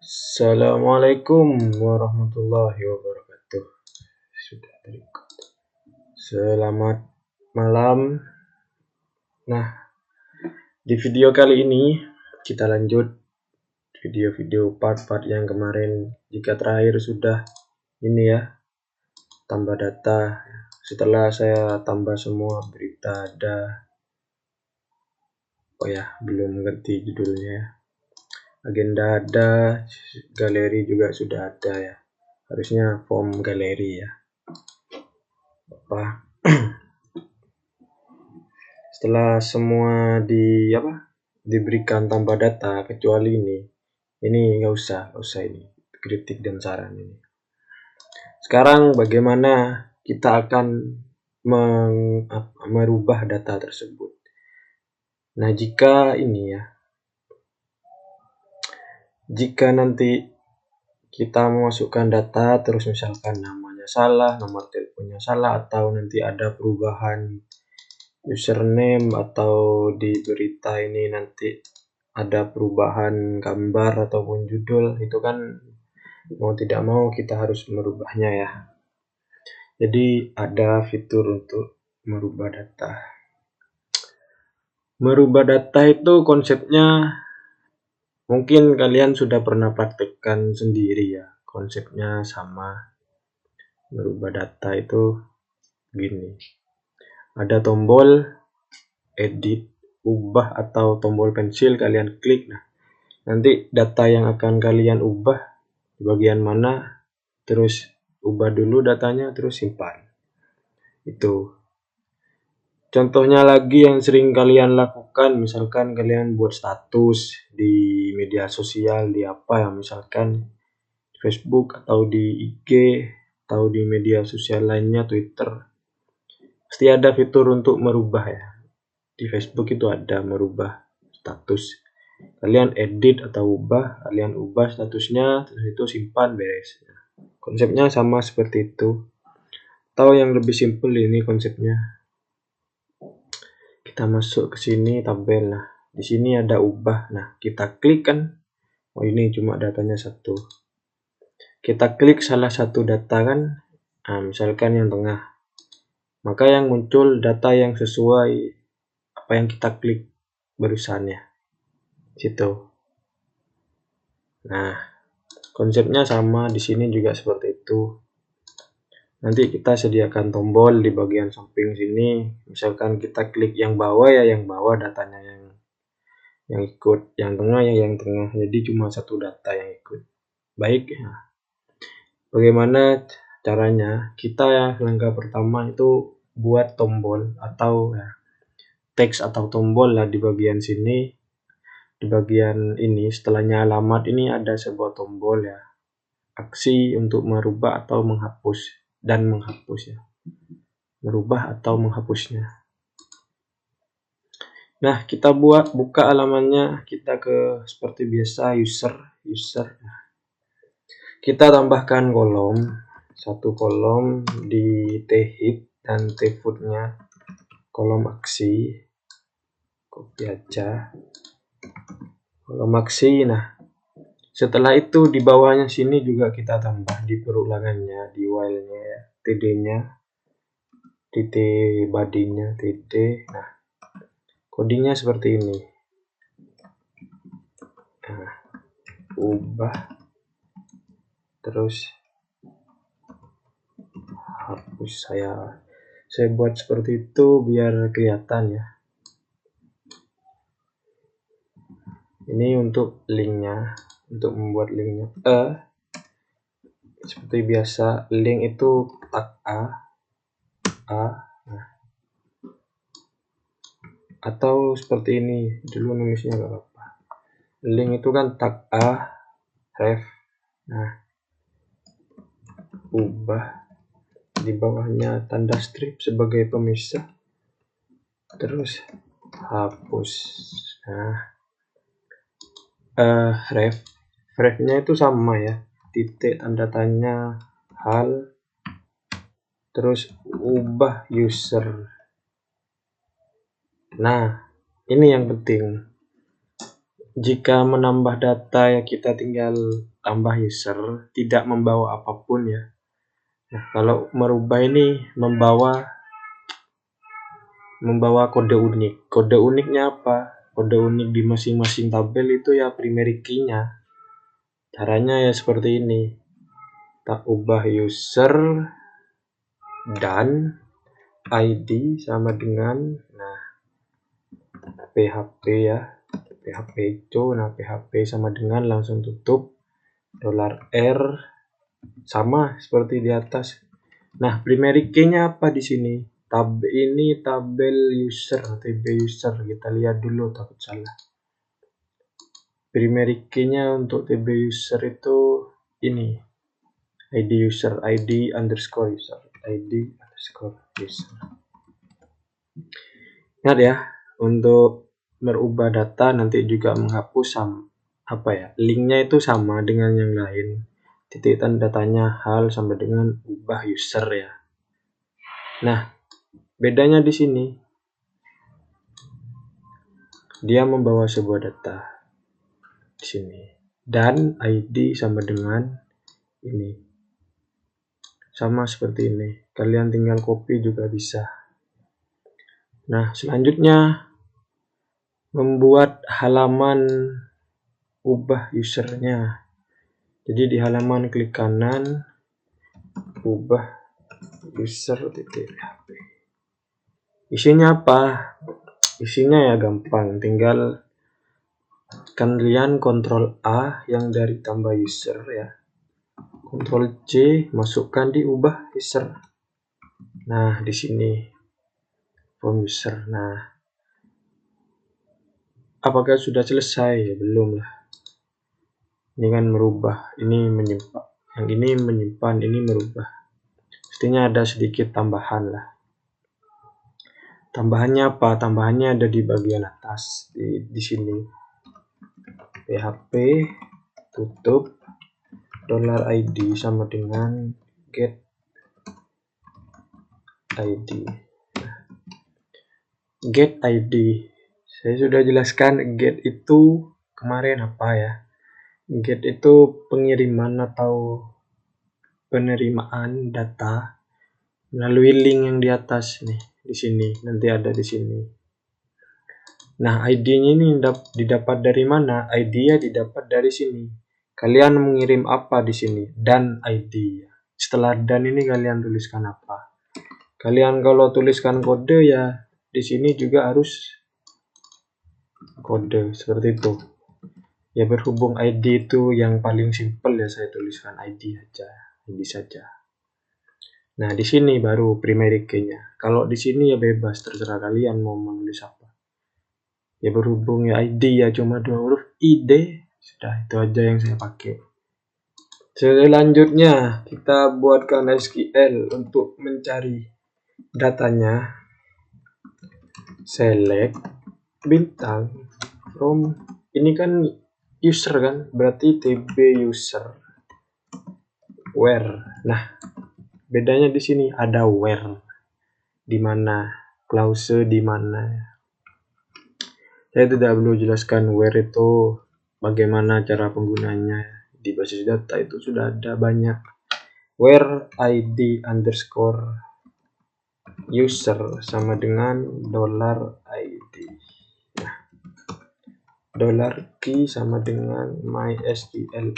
Assalamualaikum warahmatullahi wabarakatuh. Sudah berikut. Selamat malam. Nah, di video kali ini kita lanjut video-video part-part yang kemarin. Jika terakhir sudah ini ya, tambah data. Setelah saya tambah semua berita ada. Oh ya, belum ngerti judulnya ya. Agenda ada, galeri juga sudah ada ya. Harusnya form galeri ya. Setelah semua diberikan tambah data kecuali ini nggak usah ini kritik dan saran ini. Sekarang bagaimana kita akan merubah data tersebut. Nah, jika nanti kita memasukkan data terus misalkan namanya salah, nomor teleponnya salah, atau nanti ada perubahan username atau di berita ini nanti ada perubahan gambar ataupun judul, itu kan mau tidak mau kita harus merubahnya ya. Jadi ada fitur untuk merubah data. Merubah data itu konsepnya mungkin kalian sudah pernah praktekkan sendiri ya. Konsepnya sama. Merubah data itu gini. Ada tombol edit, ubah atau tombol pensil, kalian klik. Nah, nanti data yang akan kalian ubah di bagian mana, terus ubah dulu datanya, terus simpan. Itu. Contohnya lagi yang sering kalian lakukan, misalkan kalian buat status di media sosial, di apa ya, misalkan Facebook atau di IG atau di media sosial lainnya, Twitter. Pasti ada fitur untuk merubah ya. Di Facebook itu ada merubah status. Kalian edit atau kalian ubah statusnya, terus itu simpan, beres. Konsepnya sama seperti itu. Atau yang lebih simpel ini konsepnya. Kita masuk ke sini tabel. Nah, di sini ada ubah. Nah, kita klik kan. Oh, ini cuma datanya satu. Kita klik salah satu data kan. Nah, misalkan yang tengah. Maka yang muncul data yang sesuai apa yang kita klik barusan ya. Situ. Nah, konsepnya sama di sini juga seperti itu. Nanti kita sediakan tombol di bagian samping sini. Misalkan kita klik yang bawah ya, yang bawah datanya yang ikut, yang tengah ya yang tengah. Jadi cuma satu data yang ikut. Baik ya. Bagaimana caranya? Kita ya langkah pertama itu buat tombol atau ya, teks atau tombol lah di bagian sini. Di bagian ini setelahnya alamat ini ada sebuah tombol ya. Aksi untuk merubah atau menghapus dan menghapus ya. Merubah atau menghapusnya. Nah, kita buka halamannya, kita ke seperti biasa user. Kita tambahkan kolom, satu kolom di T-head dan T-footnya, kolom aksi, copy aja, kolom aksi. Nah, setelah itu di bawahnya sini juga kita tambah di perulangannya, di while-nya ya, TD-nya, TT body-nya, TD. Nah, codingnya seperti ini. Nah, ubah, terus hapus. Saya buat seperti itu biar kelihatan ya. Ini untuk linknya, untuk membuat linknya seperti biasa. Link itu tag A. Nah. Atau seperti ini dulu nulisnya gak apa-apa. Link itu kan tag A, ref. Nah, ubah, di bawahnya tanda strip sebagai pemisah, terus hapus. Nah, refnya itu sama ya, titik tanda tanya hal, terus ubah user. Nah, ini yang penting. Jika menambah data ya kita tinggal tambah user, tidak membawa apapun ya. Nah, kalau merubah ini membawa kode unik. Kode uniknya apa? Kode unik di masing-masing tabel itu ya primary key-nya. Caranya ya seperti ini. Kita ubah user dan ID sama dengan PHP ya. PHP itu, PHP sama dengan langsung tutup $R sama seperti di atas. Nah, primary key-nya apa di sini? Ini tabel user, TB user. Kita lihat dulu, takut salah. Primary key-nya untuk TB user itu ini. ID user, ID underscore user, ID underscore user. Ingat ya, untuk merubah data nanti juga menghapus linknya itu sama dengan yang lain. Titik tanda tanya hal sampai dengan ubah user ya. Nah, bedanya di sini dia membawa sebuah data di sini dan ID sama dengan ini. Sama seperti ini. Kalian tinggal copy juga bisa. Nah, selanjutnya membuat halaman ubah usernya. Jadi di halaman klik kanan, ubah user .php. Isinya apa? Isinya ya gampang, tinggal kalian Ctrl A yang dari tambah user ya. Ctrl C masukkan di ubah user. Nah, di sini from user. Nah, apakah sudah selesai? Belum lah. Ini kan merubah, ini menyimpan. Yang ini menyimpan, ini merubah. Pastinya ada sedikit tambahan lah. Tambahannya apa? Tambahannya ada di bagian atas di sini. PHP tutup $ID sama dengan get ID. Get ID. Saya sudah jelaskan get itu kemarin apa ya? Get itu pengiriman atau penerimaan data melalui link yang di atas nih, di sini. Nanti ada di sini. Nah, ID-nya ini didapat dari mana? ID-nya didapat dari sini. Kalian mengirim apa di sini? Dan ID. Setelah dan ini kalian tuliskan apa? Kalian kalau tuliskan kode ya di sini juga harus kode seperti itu. Ya berhubung ID itu yang paling simple ya saya tuliskan ID aja, ID saja. Nah, di sini baru primary key-nya. Kalau di sini ya bebas, terserah kalian mau menulis apa. Ya berhubung ya ID ya cuma 2 huruf ID, sudah itu aja yang saya pakai. Selanjutnya kita buatkan SQL untuk mencari datanya. Select bintang from, ini kan user kan, berarti TB user where. Nah, bedanya di sini ada where, di mana, clause di mana. Saya tidak perlu jelaskan where itu bagaimana cara penggunanya. Di basis data itu sudah ada banyak. Where ID underscore user sama dengan $ID. Nah, $key sama dengan MySQL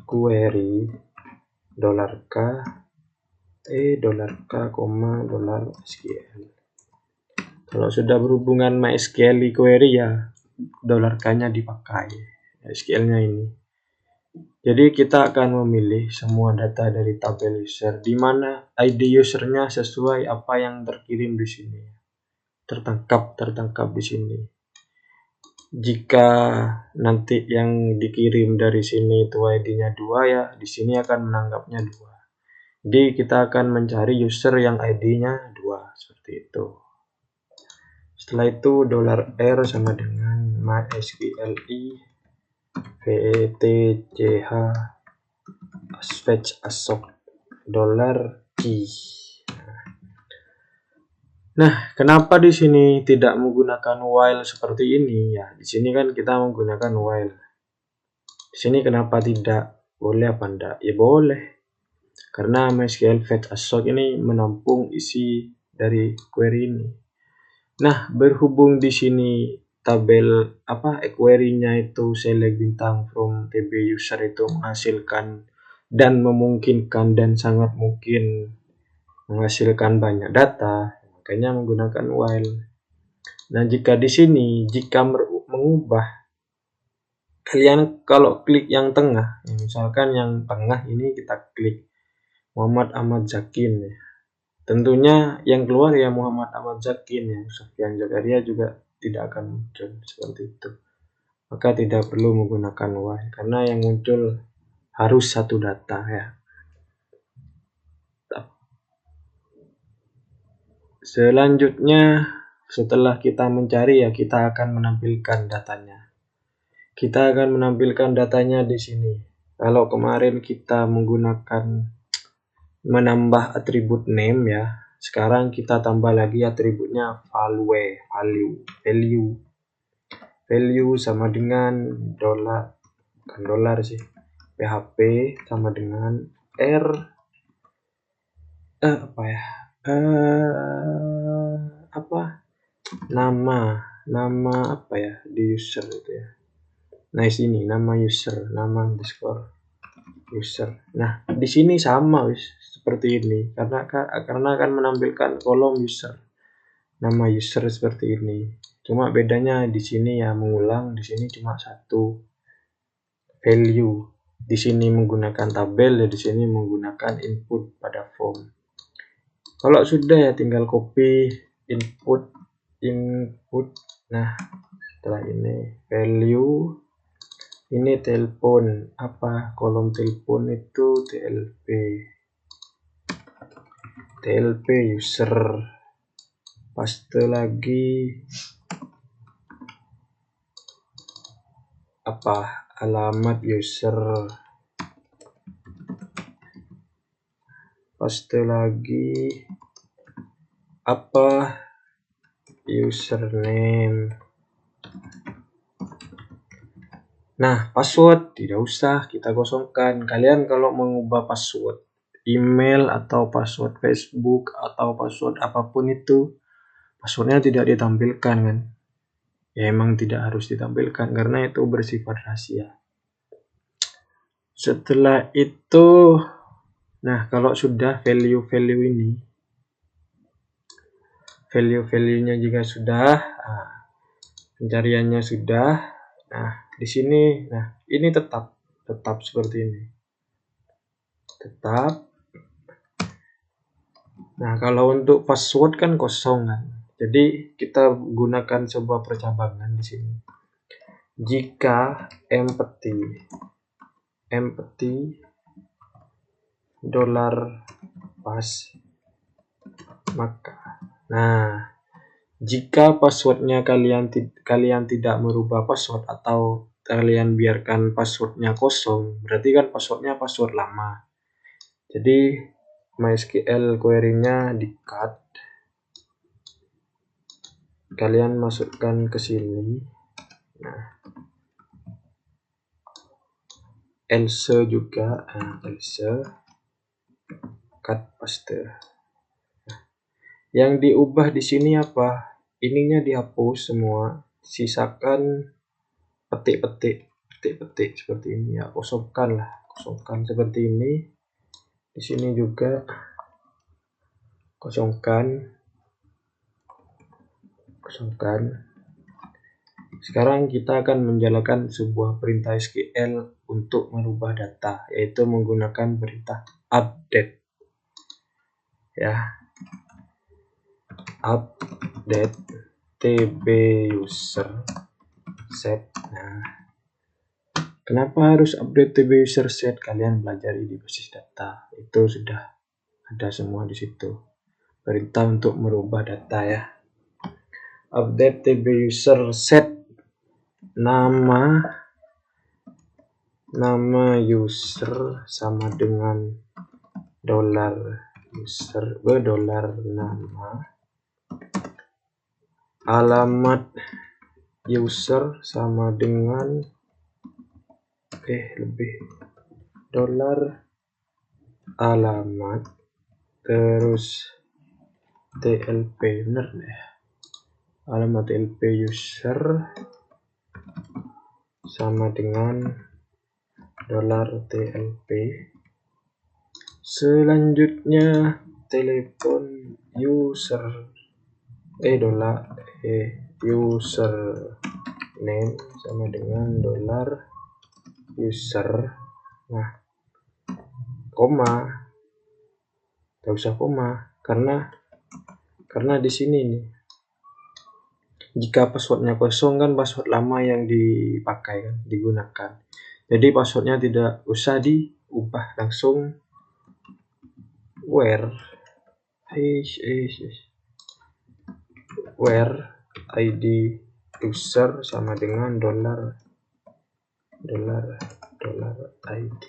query $k $SQL. Kalau sudah berhubungan MySQL query ya $k-nya dipakai SQL-nya ini. Jadi kita akan memilih semua data dari tabel user di mana ID usernya sesuai apa yang terkirim di sini. Tertangkap di sini. Jika nanti yang dikirim dari sini itu ID-nya 2 ya, di sini akan menanggapnya 2. Jadi kita akan mencari user yang ID-nya 2 seperti itu. Setelah itu $R sama dengan MySQL VETCH fetch assoc $key. Nah, kenapa di sini tidak menggunakan while seperti ini? Ya, di sini kan kita menggunakan while. Di sini kenapa tidak? Boleh apa enggak? Ya boleh. Karena MySQL Fetch Assoc ini menampung isi dari query ini. Nah, berhubung di sini tabel query-nya itu select bintang from TB user itu menghasilkan dan memungkinkan dan sangat mungkin menghasilkan banyak data, makanya menggunakan while. Nah, jika di sini mengubah, kalian kalau klik yang tengah, ya misalkan yang tengah ini kita klik Muhammad Ahmad Zakin ya. Tentunya yang keluar ya Muhammad Ahmad Zakin ya, Sofyan Zakaria juga tidak akan muncul seperti itu. Maka tidak perlu menggunakan while karena yang muncul harus satu data ya. Selanjutnya setelah kita mencari ya kita akan menampilkan datanya. Kita akan menampilkan datanya di sini. Kalau kemarin kita menambah atribut name ya, sekarang kita tambah lagi atributnya value. Value sama dengan bukan dolar sih, PHP sama dengan nama apa ya di user itu ya. Nah, sini nama user, nama underscore user. Nah, di sini sama seperti ini karena akan menampilkan kolom user. Nama user seperti ini. Cuma bedanya di sini ya mengulang, di sini cuma satu value. Di sini menggunakan tabel ya, di sini menggunakan input pada form. Kalau sudah ya tinggal copy input. Nah, setelah ini value, ini telepon kolom telepon itu TLP user, paste lagi alamat user, paste lagi username. Nah, password tidak usah kita kosongkan. Kalian kalau mengubah password email atau password Facebook atau password apapun itu, passwordnya tidak ditampilkan kan? Ya emang tidak harus ditampilkan karena itu bersifat rahasia. Setelah itu, nah kalau sudah value-value ini, value-value-nya juga sudah, pencariannya sudah. Nah, di sini, ini tetap seperti ini. Tetap. Nah, kalau untuk password kan kosong kan. Jadi kita gunakan sebuah percabangan di sini. Jika empty $pass, maka jika passwordnya kalian tidak merubah password atau kalian biarkan passwordnya kosong, berarti kan passwordnya password lama. Jadi MySQL query-nya di cut, kalian masukkan ke sini. Nah, else juga, else cut paste. Yang diubah di sini apa? Ininya dihapus semua, sisakan petik-petik seperti ini ya, kosongkan seperti ini. Di sini juga kosongkan. Sekarang kita akan menjalankan sebuah perintah SQL untuk merubah data, yaitu menggunakan perintah update. Ya. Update TB user set. Nah, kenapa harus update TB user set? Kalian pelajari di basis data. Itu sudah ada semua di situ. Perintah untuk merubah data ya. Update TB user set nama user sama dengan $user $nama alamat user sama dengan dolar alamat terus TLP, bener deh, alamat TLP user sama dengan dolar TLP. Selanjutnya telepon user user name sama dengan dolar user. Nah, koma, tidak usah koma karena di sini nih, jika passwordnya kosong kan password lama yang dipakai kan, digunakan. Jadi passwordnya tidak usah diubah, langsung where id user sama dengan dolar id.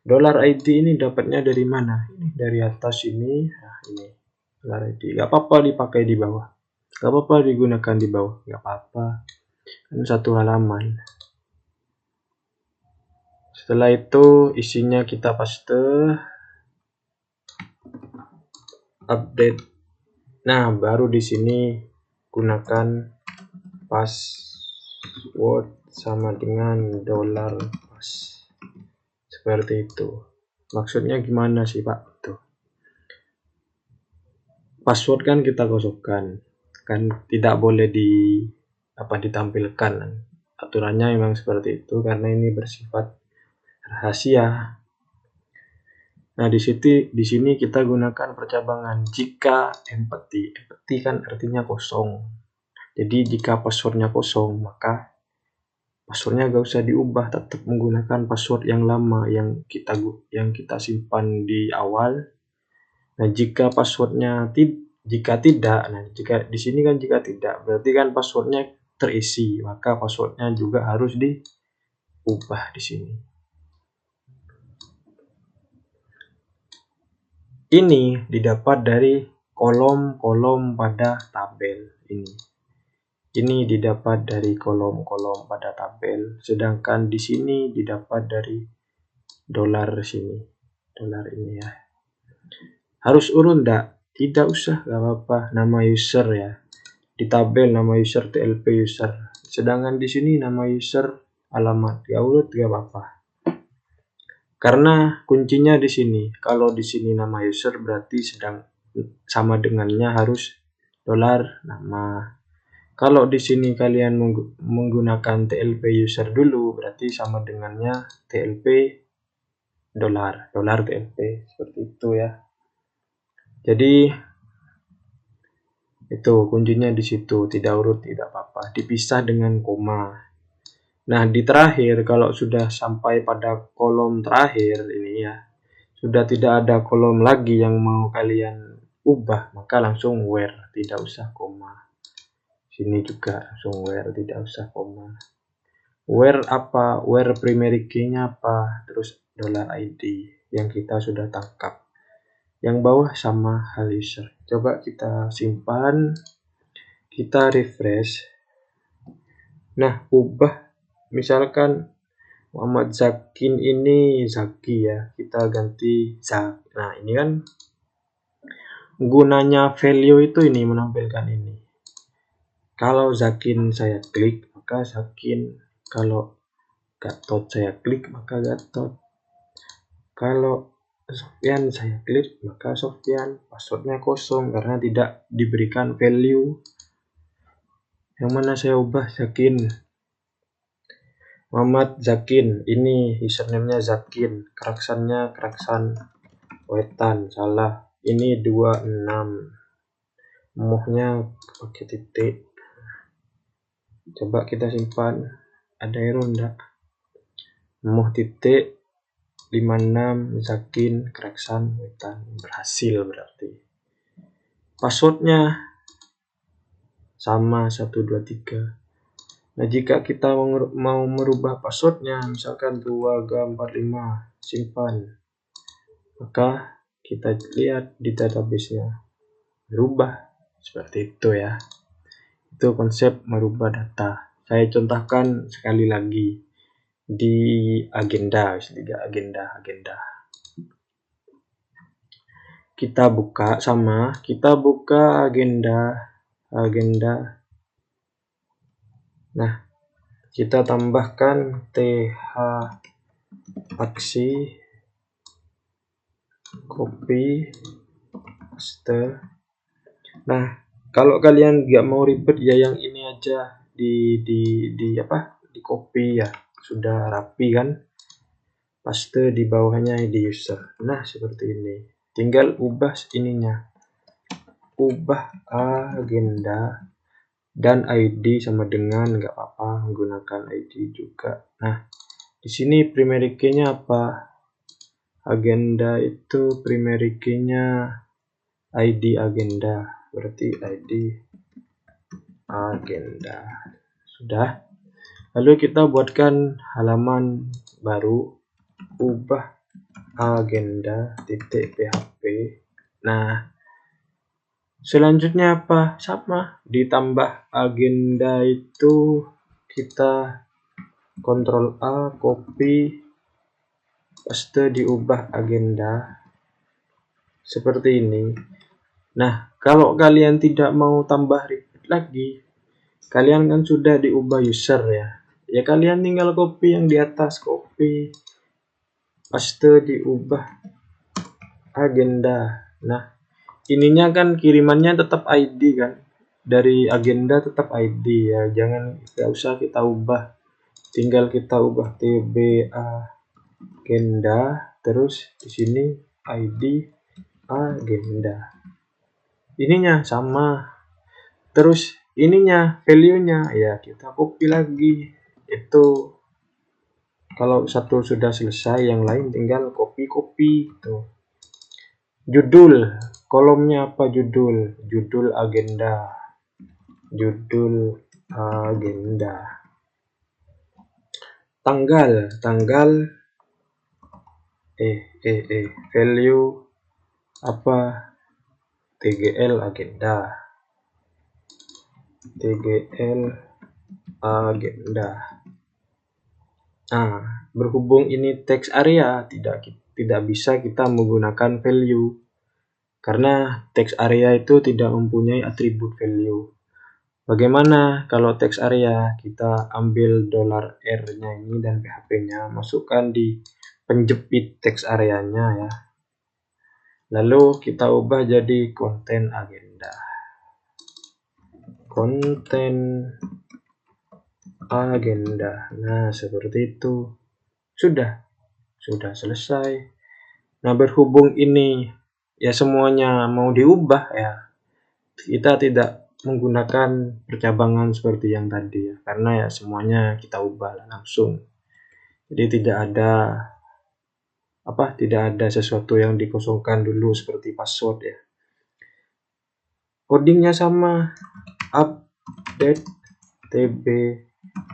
Dolar id ini dapatnya dari mana? Ini dari atas ini. Nah, ini dolar id. Gak apa-apa dipakai di bawah, gak apa-apa digunakan di bawah, gak apa-apa, kan satu halaman. Setelah itu isinya kita paste, update. Nah, baru di sini gunakan password sama dengan dolar pas. Seperti itu. Maksudnya gimana sih, Pak? Tuh. Password kan kita kosongkan, kan tidak boleh ditampilkan. Aturannya memang seperti itu karena ini bersifat rahasia. Nah, di sini kita gunakan percabangan jika empty kan artinya kosong. Jadi jika passwordnya kosong, maka passwordnya gak usah diubah, tetap menggunakan password yang lama yang kita simpan di awal. Nah, jika passwordnya jika tidak, nah jika di sini kan jika tidak, berarti kan passwordnya terisi, maka passwordnya juga harus diubah di sini. Ini didapat dari kolom-kolom pada tabel ini. Ini didapat dari kolom-kolom pada tabel, sedangkan di sini didapat dari dolar sini, dolar ini ya. Harus urut enggak? Tidak usah, gak apa-apa. Nama user ya. Di tabel nama user TLP user. Sedangkan di sini nama user alamat. Gak urut gak apa-apa. Karena kuncinya di sini. Kalau di sini nama user berarti sedang sama dengannya harus dolar nama. Kalau di sini kalian menggunakan TLP user dulu, berarti sama dengannya TLP dolar TLP, seperti itu ya. Jadi itu kuncinya di situ, tidak urut tidak apa-apa, dipisah dengan koma. Nah, di terakhir kalau sudah sampai pada kolom terakhir ini ya, sudah tidak ada kolom lagi yang mau kalian ubah, maka langsung where, tidak usah koma. Sini juga langsung where, tidak usah koma. Where apa? Where primary key-nya apa? Terus dolar ID yang kita sudah tangkap. Yang bawah sama hal user. Coba kita simpan, kita refresh. Nah, ubah. Misalkan Muhammad Zakin ini Zaki ya, kita ganti Zak. Nah, ini kan gunanya value itu ini menampilkan ini. Kalau Zakin saya klik, maka Zakin. Kalau Gatot saya klik, maka Gatot. Kalau Sofyan saya klik, maka Sofyan. Passwordnya kosong karena tidak diberikan value. Yang mana saya ubah Zakin. Muhammad Zakin, ini username-nya Zakin, keraksannya keraksan wetan, salah. Ini 26. Mohnya pakai titik. Coba kita simpan. Ada error enggak? Moh titik 56 Zakin keraksan wetan, berhasil berarti. Passwordnya sama 123. Nah, jika kita mau merubah passwordnya, misalkan 2345, simpan, maka kita lihat di database-nya berubah seperti itu ya. Itu konsep merubah data. Saya contohkan sekali lagi di agenda, agenda. Kita buka agenda. Nah, kita tambahkan TH aksi, copy, paste. Nah, kalau kalian nggak mau ribet ya yang ini aja di copy ya, sudah rapi kan. Paste di bawahnya ID user. Nah, seperti ini. Tinggal ubah ininya. Ubah agenda dan ID sama dengan, nggak apa-apa menggunakan ID juga. Nah, di sini primary key-nya apa? Agenda itu primary key-nya ID agenda. Berarti ID agenda. Sudah. Lalu kita buatkan halaman baru, ubah agenda.php. Nah, selanjutnya apa? Sama, ditambah agenda itu kita Ctrl A, copy, paste, diubah agenda seperti ini. Nah, kalau kalian tidak mau tambah ribet lagi, kalian kan sudah diubah user ya. Ya kalian tinggal copy yang di atas, copy, paste, diubah agenda. Nah, ininya kan kirimannya tetap ID kan, dari agenda tetap ID ya, nggak usah kita ubah, tinggal kita ubah TB agenda, terus di sini ID agenda, ininya sama, terus ininya value-nya ya kita copy lagi. Itu kalau satu sudah selesai, yang lain tinggal copy tuh. Judul, kolomnya apa? Judul agenda, tanggal, value apa? TGL agenda, Nah, berhubung ini text area, tidak bisa kita menggunakan value karena text area itu tidak mempunyai atribut value. Bagaimana kalau text area? Kita ambil $R-nya ini dan PHP-nya, masukkan di penjepit text area-nya ya. Lalu kita ubah jadi konten agenda. Nah, seperti itu. Sudah selesai. Nah, berhubung ini ya semuanya mau diubah ya, kita tidak menggunakan percabangan seperti yang tadi ya, karena ya semuanya kita ubah langsung. Jadi tidak ada sesuatu yang dikosongkan dulu seperti password ya. Codingnya sama, update tb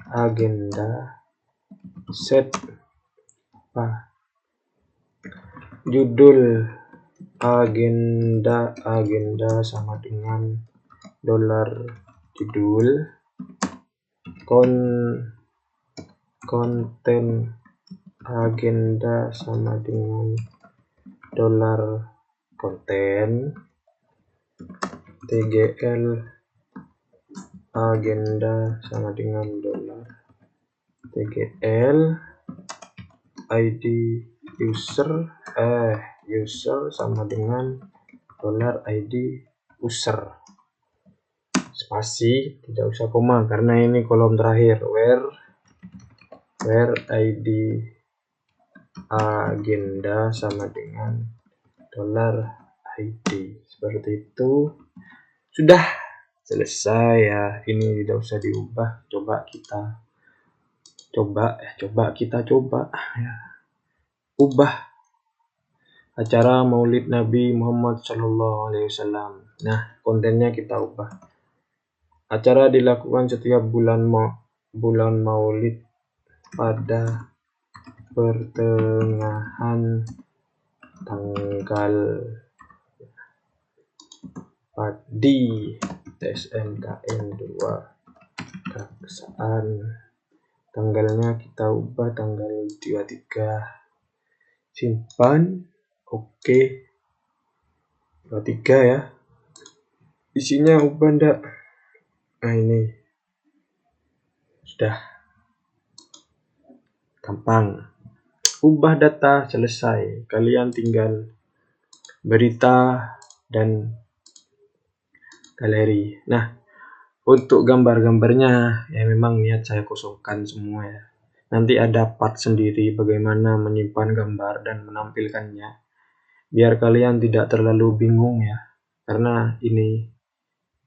agenda, set judul agenda sama dengan $judul, konten agenda sama dengan $konten, TGL agenda sama dengan $TGL, ID user sama dengan $ID user, spasi, tidak usah koma karena ini kolom terakhir, where ID agenda sama dengan $ID, seperti itu. Sudah selesai ya, ini tidak usah diubah. Coba kita ya, ubah acara Maulid Nabi Muhammad SAW. Nah, kontennya kita ubah. Acara dilakukan setiap bulan Maulid pada pertengahan tanggal di TSNKN 2 Keraksaan. Tanggalnya kita ubah tanggal 23. Simpan. Oke. 23 ya. Isinya ubah ndak? Nah ini. Sudah. Gampang. Ubah data selesai. Kalian tinggal berita dan galeri. Nah, untuk gambar-gambarnya ya memang niat saya kosongkan semua ya. Nanti ada part sendiri bagaimana menyimpan gambar dan menampilkannya. Biar kalian tidak terlalu bingung ya. Karena ini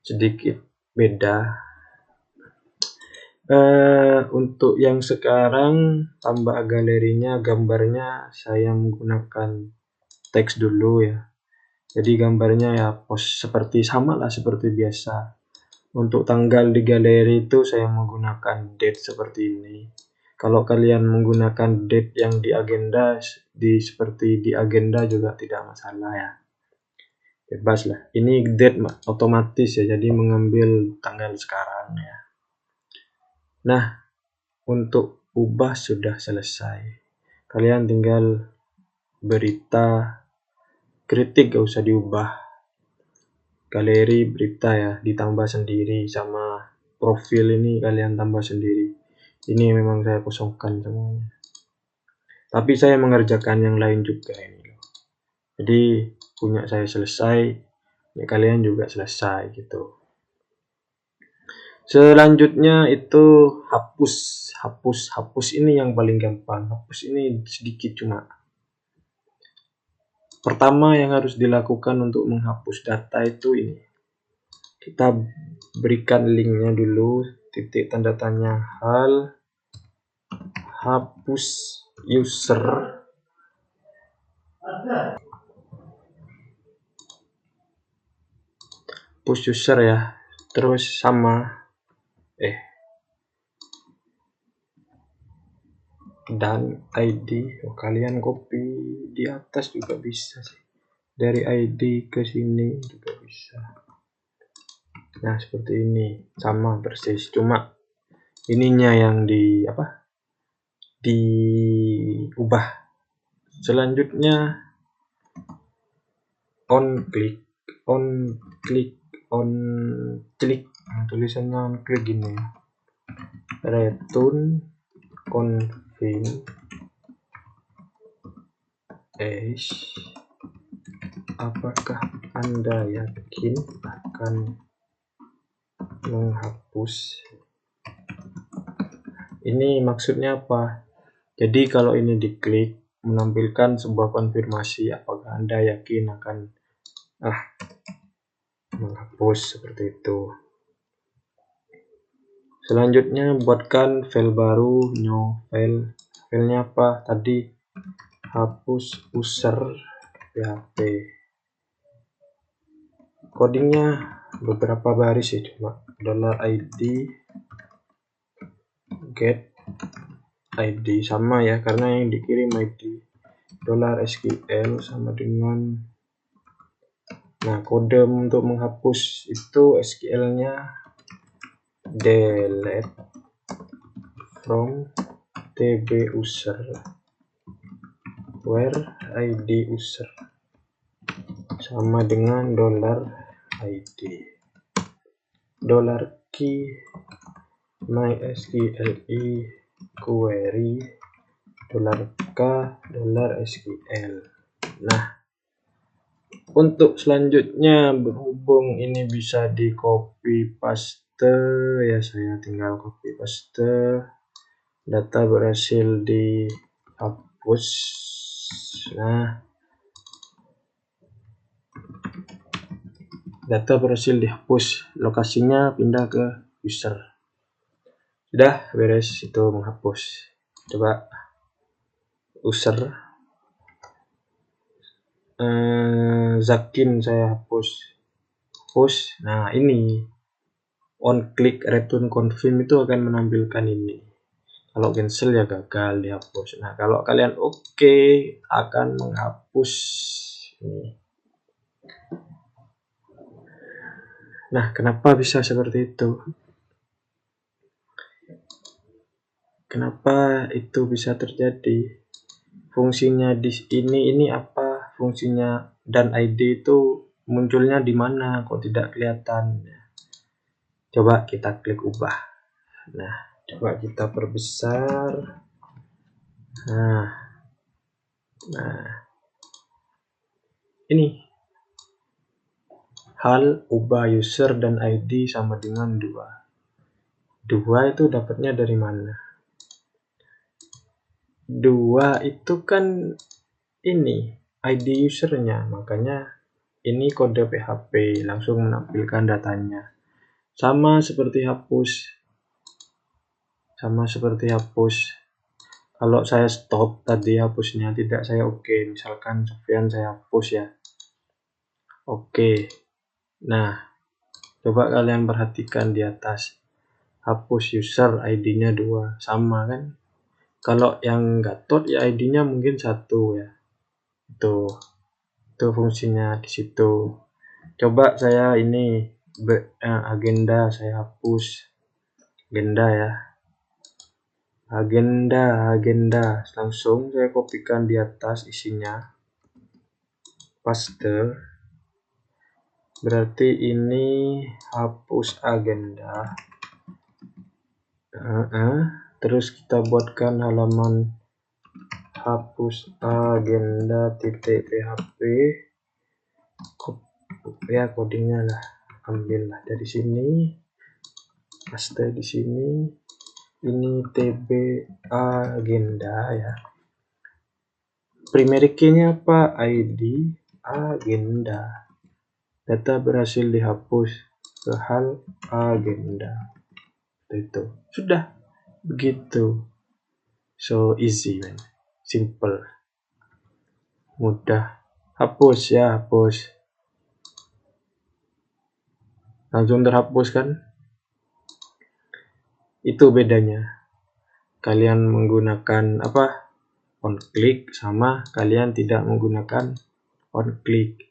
sedikit beda. Untuk yang sekarang tambah galerinya, gambarnya saya menggunakan teks dulu ya. Jadi gambarnya ya post seperti sama lah seperti biasa. Untuk tanggal di galeri itu saya menggunakan date seperti ini. Kalau kalian menggunakan date yang di agenda seperti di agenda juga tidak masalah ya. Bebas lah. Ini date otomatis ya, jadi mengambil tanggal sekarang ya. Nah, untuk ubah sudah selesai. Kalian tinggal berita, kritik gak usah diubah. Galeri berita ya ditambah sendiri, sama profil ini kalian tambah sendiri. Ini memang saya kosongkan semuanya. Tapi saya mengerjakan yang lain juga ini. Jadi punya saya selesai, ya kalian juga selesai gitu. Selanjutnya itu hapus ini yang paling gampang. Hapus ini sedikit cuma. Pertama yang harus dilakukan untuk menghapus data itu ini. Kita berikan linknya dulu, titik tanda tanya hal hapus user. Hapus user ya. Terus sama dan ID. Kalian copy di atas juga bisa sih. Dari ID ke sini juga bisa. Nah, seperti ini. Sama persis. Cuma ininya yang diubah. Selanjutnya on click. Nah, tulisannya on click gini. Return confirm apakah Anda yakin akan menghapus? Ini maksudnya apa? Jadi kalau ini diklik menampilkan sebuah konfirmasi apakah Anda yakin akan menghapus, seperti itu. Selanjutnya buatkan file baru, new file. Filenya apa? Tadi hapus user PHP. Codingnya beberapa baris ya, cuma $id get ID sama ya, karena yang dikirim ID. $SQL sama dengan, nah kode untuk menghapus itu SQL-nya delete from tb user where id user sama dengan $id $key mysqli query $k $SQL. Nah, untuk selanjutnya berhubung ini bisa di copy paste ya, saya tinggal copy paste. Data berhasil dihapus. Nah, data berhasil dihapus, lokasinya pindah ke user. Sudah beres itu menghapus. Coba user Zakin saya hapus. Nah ini on click return confirm itu akan menampilkan ini. Kalau cancel ya gagal dihapus. Nah kalau kalian oke akan menghapus ini. Nah, kenapa bisa seperti itu? Kenapa itu bisa terjadi? Fungsinya di ini apa? Fungsinya dan ID itu munculnya di mana? Kok tidak kelihatan? Coba kita klik ubah. Nah, coba kita perbesar. Nah, ini hal ubah user dan ID sama dengan 2. 2 itu dapatnya dari mana? 2 itu kan ini ID usernya, makanya ini kode PHP langsung menampilkan datanya. Sama seperti hapus. Kalau saya stop tadi hapusnya, tidak saya oke. Misalkan Sofyan saya hapus ya. Oke. Nah, coba kalian perhatikan di atas. Hapus user ID-nya 2. Sama kan? Kalau yang Gatot ya ID-nya mungkin 1 ya. Itu fungsinya di situ. Coba saya ini agenda saya hapus. Agenda ya. Agenda. Langsung saya kopikan di atas isinya. Paste. Berarti ini hapus agenda. Terus kita buatkan halaman hapus agenda .php. Ya codingnya lah, ambillah dari sini, paste di sini. Ini tb agenda ya. Primary key-nya apa? ID agenda. Data berhasil dihapus ke hal agenda. Itu sudah begitu. So easy man. Simple. Mudah. Hapus ya, hapus. Langsung terhapus kan? Itu bedanya. Kalian menggunakan on click sama kalian tidak menggunakan on click.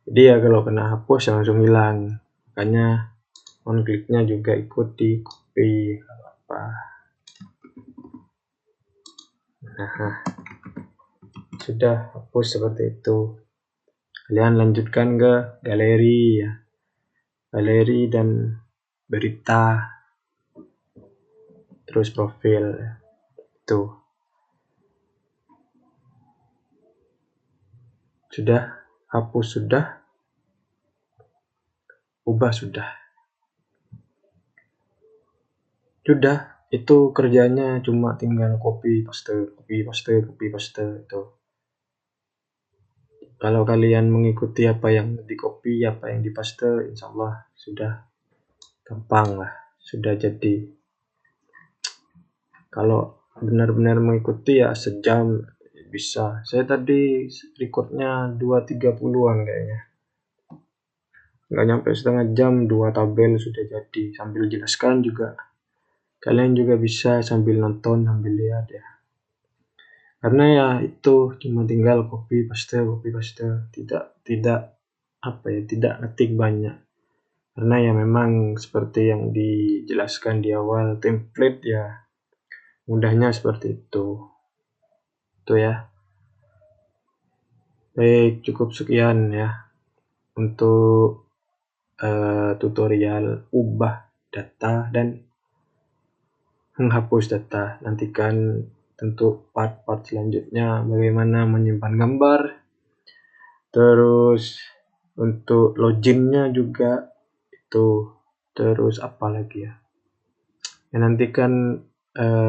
Jadi ya kalau kena hapus langsung hilang. Makanya on click-nya juga ikut di copy apa. Nah, sudah hapus seperti itu. Kalian lanjutkan ke galeri ya. Galeri dan berita. Terus profil. Tuh. Sudah, hapus sudah, ubah sudah. Sudah, itu kerjanya cuma tinggal copy paste itu. Kalau kalian mengikuti apa yang di copy, apa yang di paste, insya Allah sudah gampang lah, sudah jadi. Kalau benar-benar mengikuti ya sejam bisa. Saya tadi recordnya 2.30-an kayaknya. Nggak nyampe setengah jam, 2 tabel sudah jadi. Sambil jelaskan juga. Kalian juga bisa sambil nonton, sambil lihat ya. Karena ya itu cuma tinggal copy paste, tidak ngetik banyak. Karena ya memang seperti yang dijelaskan di awal, template ya mudahnya seperti itu. Itu ya. Baik, cukup sekian ya untuk tutorial ubah data dan menghapus data. Nantikan tentu part-part selanjutnya bagaimana menyimpan gambar, terus untuk loginnya juga itu, terus apa lagi ya, nantikan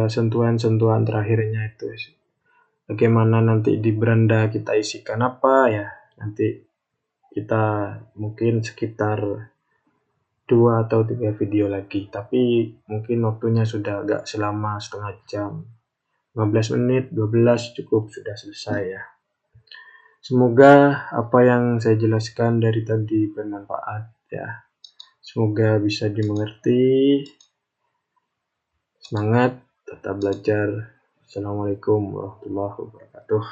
sentuhan-sentuhan terakhirnya itu bagaimana nanti di beranda kita isikan apa ya, nanti kita mungkin sekitar 2 atau 3 video lagi, tapi mungkin waktunya sudah agak selama setengah jam, 15 menit, 12 cukup sudah selesai ya. Semoga apa yang saya jelaskan dari tadi bermanfaat ya. Semoga bisa dimengerti. Semangat, tetap belajar. Assalamualaikum warahmatullahi wabarakatuh.